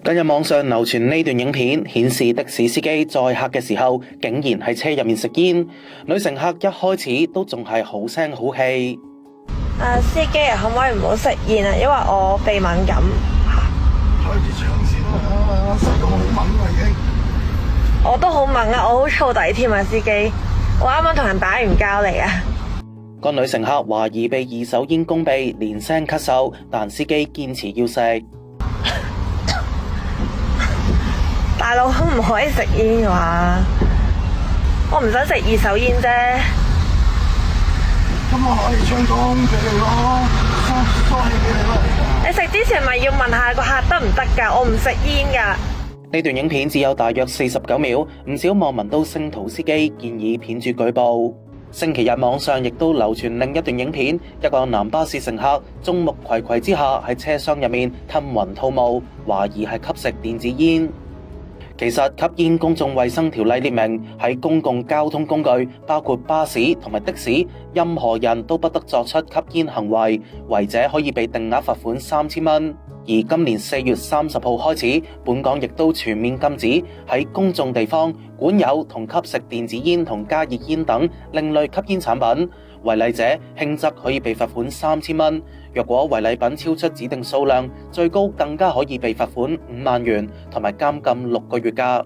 近日網上流傳呢段影片，顯示的士司機載客嘅時候，竟然喺車入面食煙。女乘客一開始都仲係好聲好氣。司機啊，可唔可以唔好食煙啊？因為我鼻敏感。開住長線啦，食到好猛啊已經。我都好猛啊，我好燥底添啊，司機。我啱啱同人打完交嚟啊。個女乘客懷疑被二手煙攻鼻，連聲咳嗽，但司機堅持要食。大佬可唔可以食煙嘅話？我唔想食二手煙啫。咁我可以唱歌俾你咯，收氣俾你咯。你食之前咪要問下個客得唔得㗎？我唔食煙㗎。呢段影片只有大約49秒，唔少網民都聲討司機，建議片主舉報。星期日網上亦都流傳另一段影片，一個男巴士乘客眾目睽睽之下喺車廂入面吞雲吐霧，懷疑係吸食電子煙。其實吸煙公眾衛生條例列明，喺公共交通工具，包括巴士同埋的士，任何人都不得作出吸煙行為，違者可以被定額罰款3000蚊。而今年4月30號開始，本港亦都全面禁止喺公眾地方管有同吸食電子煙同加熱煙等另類吸煙產品，違例者輕則可以被罰款3000蚊，若果違例品超出指定數量，最高更加可以被罰款5萬元同埋監禁6個月㗎。